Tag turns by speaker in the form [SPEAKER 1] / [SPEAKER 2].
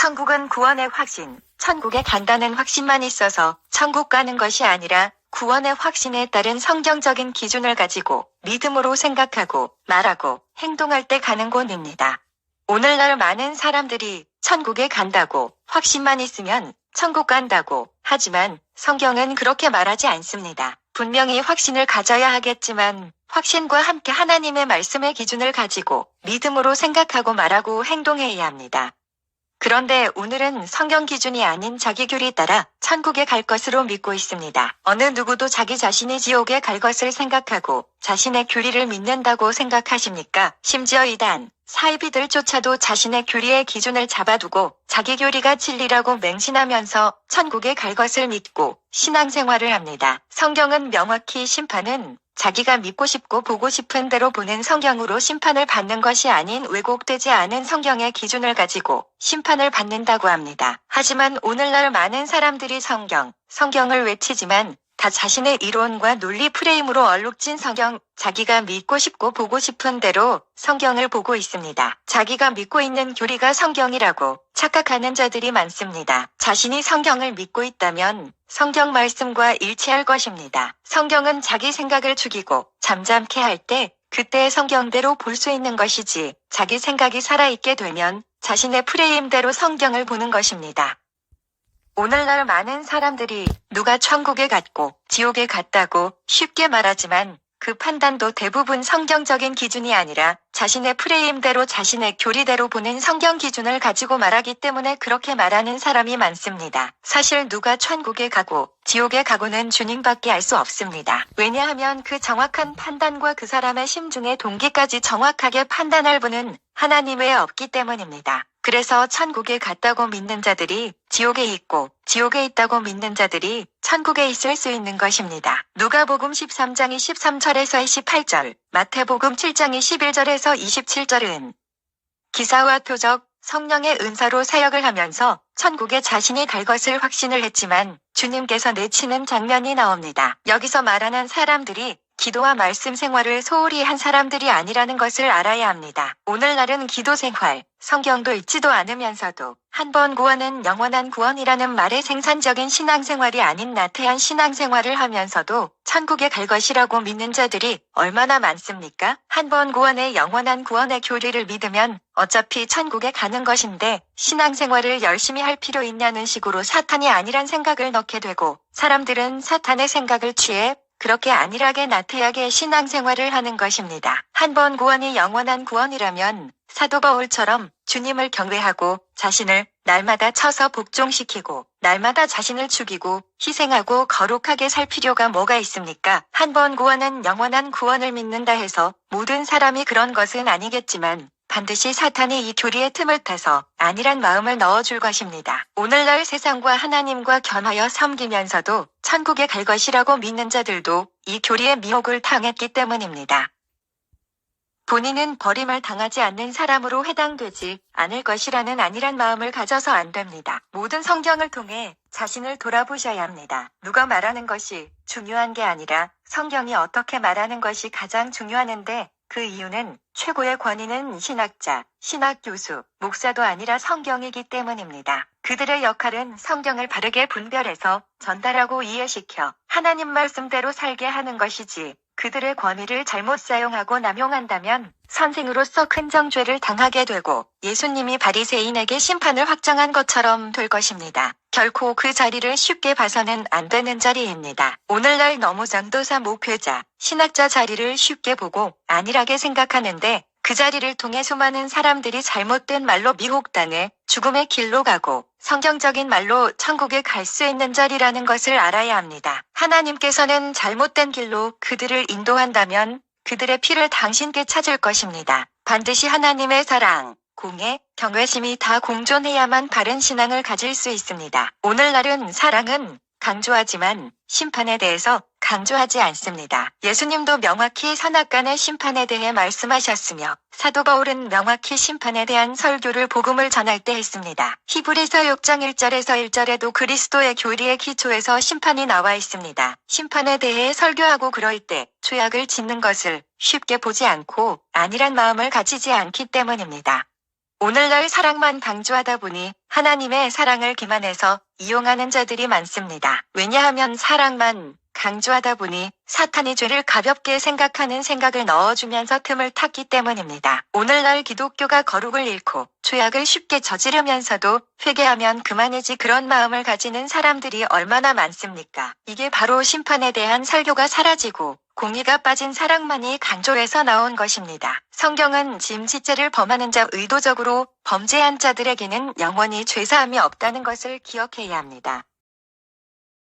[SPEAKER 1] 천국은 구원의 확신, 천국에 간다는 확신만 있어서 천국 가는 것이 아니라 구원의 확신에 따른 성경적인 기준을 가지고 믿음으로 생각하고 말하고 행동할 때 가는 곳입니다. 오늘날 많은 사람들이 천국에 간다고 확신만 있으면 천국 간다고 하지만 성경은 그렇게 말하지 않습니다. 분명히 확신을 가져야 하겠지만 확신과 함께 하나님의 말씀의 기준을 가지고 믿음으로 생각하고 말하고 행동해야 합니다. 그런데 오늘은 성경 기준이 아닌 자기 교리 따라 천국에 갈 것으로 믿고 있습니다. 어느 누구도 자기 자신이 지옥에 갈 것을 생각하고 자신의 교리를 믿는다고 생각하십니까? 심지어 이단, 사이비들조차도 자신의 교리의 기준을 잡아두고 자기 교리가 진리라고 맹신하면서 천국에 갈 것을 믿고 신앙생활을 합니다. 성경은 명확히 심판은 자기가 믿고 싶고 보고 싶은 대로 보는 성경으로 심판을 받는 것이 아닌 왜곡되지 않은 성경의 기준을 가지고 심판을 받는다고 합니다. 하지만 오늘날 많은 사람들이 성경을 외치지만 다 자신의 이론과 논리 프레임으로 얼룩진 성경, 자기가 믿고 싶고 보고 싶은 대로 성경을 보고 있습니다. 자기가 믿고 있는 교리가 성경이라고 착각하는 자들이 많습니다. 자신이 성경을 믿고 있다면 성경 말씀과 일치할 것입니다. 성경은 자기 생각을 죽이고 잠잠케 할 때 그때의 성경대로 볼 수 있는 것이지 자기 생각이 살아있게 되면 자신의 프레임대로 성경을 보는 것입니다. 오늘날 많은 사람들이 누가 천국에 갔고 지옥에 갔다고 쉽게 말하지만 그 판단도 대부분 성경적인 기준이 아니라 자신의 프레임대로 자신의 교리대로 보는 성경 기준을 가지고 말하기 때문에 그렇게 말하는 사람이 많습니다. 사실 누가 천국에 가고 지옥에 가고는 주님밖에 알 수 없습니다. 왜냐하면 그 정확한 판단과 그 사람의 심중의 동기까지 정확하게 판단할 분은 하나님 외에 없기 때문입니다. 그래서 천국에 갔다고 믿는 자들이 지옥에 있고 지옥에 있다고 믿는 자들이 천국에 있을 수 있는 것입니다. 누가복음 13장 23절에서 28절, 마태복음 7장 21절에서 27절은 기사와 표적, 성령의 은사로 사역을 하면서 천국에 자신이 갈 것을 확신을 했지만 주님께서 내치는 장면이 나옵니다. 여기서 말하는 사람들이 기도와 말씀 생활을 소홀히 한 사람들이 아니라는 것을 알아야 합니다. 오늘날은 기도 생활, 성경도 읽지도 않으면서도 한 번 구원은 영원한 구원이라는 말의 생산적인 신앙생활이 아닌 나태한 신앙생활을 하면서도 천국에 갈 것이라고 믿는 자들이 얼마나 많습니까? 한 번 구원의 영원한 구원의 교리를 믿으면 어차피 천국에 가는 것인데 신앙생활을 열심히 할 필요 있냐는 식으로 사탄이 아니란 생각을 넣게 되고 사람들은 사탄의 생각을 취해 그렇게 안일하게 나태하게 신앙생활을 하는 것입니다. 한 번 구원이 영원한 구원이라면 사도 바울처럼 주님을 경외하고 자신을 날마다 쳐서 복종시키고 날마다 자신을 죽이고 희생하고 거룩하게 살 필요가 뭐가 있습니까? 한 번 구원은 영원한 구원을 믿는다 해서 모든 사람이 그런 것은 아니겠지만 반드시 사탄이 이 교리의 틈을 타서 안일한 마음을 넣어줄 것입니다. 오늘날 세상과 하나님과 겸하여 섬기면서도 천국에 갈 것이라고 믿는 자들도 이 교리의 미혹을 당했기 때문입니다. 본인은 버림을 당하지 않는 사람으로 해당되지 않을 것이라는 안일한 마음을 가져서 안 됩니다. 모든 성경을 통해 자신을 돌아보셔야 합니다. 누가 말하는 것이 중요한 게 아니라 성경이 어떻게 말하는 것이 가장 중요한데 그 이유는 최고의 권위는 신학자, 신학교수, 목사도 아니라 성경이기 때문입니다. 그들의 역할은 성경을 바르게 분별해서 전달하고 이해시켜 하나님 말씀대로 살게 하는 것이지 그들의 권위를 잘못 사용하고 남용한다면 선생으로서 큰 정죄를 당하게 되고 예수님이 바리새인에게 심판을 확정한 것처럼 될 것입니다. 결코 그 자리를 쉽게 봐서는 안 되는 자리입니다. 오늘날 너무 전도사 목회자, 신학자 자리를 쉽게 보고 안일하게 생각하는데 그 자리를 통해 수많은 사람들이 잘못된 말로 미혹당해 죽음의 길로 가고 성경적인 말로 천국에 갈 수 있는 자리라는 것을 알아야 합니다. 하나님께서는 잘못된 길로 그들을 인도한다면 그들의 피를 당신께 찾을 것입니다. 반드시 하나님의 사랑, 공의, 경외심이 다 공존해야만 바른 신앙을 가질 수 있습니다. 오늘날은 사랑은 강조하지만 심판에 대해서 강조하지 않습니다. 예수님도 명확히 선악간의 심판에 대해 말씀하셨으며 사도 바울은 명확히 심판에 대한 설교를 복음을 전할 때 했습니다. 히브리서 6장 1절에서 1절에도 그리스도의 교리의 기초에서 심판이 나와 있습니다. 심판에 대해 설교하고 그럴 때 죄악을 짓는 것을 쉽게 보지 않고 안일한 마음을 가지지 않기 때문입니다. 오늘날 사랑만 강조하다 보니 하나님의 사랑을 기만해서 이용하는 자들이 많습니다. 왜냐하면 사랑만 강조하다 보니 사탄이 죄를 가볍게 생각하는 생각을 넣어주면서 틈을 탔기 때문입니다. 오늘날 기독교가 거룩을 잃고 죄악을 쉽게 저지르면서도 회개하면 그만이지 그런 마음을 가지는 사람들이 얼마나 많습니까? 이게 바로 심판에 대한 설교가 사라지고 공의가 빠진 사랑만이 강조해서 나온 것입니다. 성경은 짐짓죄를 범하는 자 의도적으로 범죄한 자들에게는 영원히 죄사함이 없다는 것을 기억해야 합니다.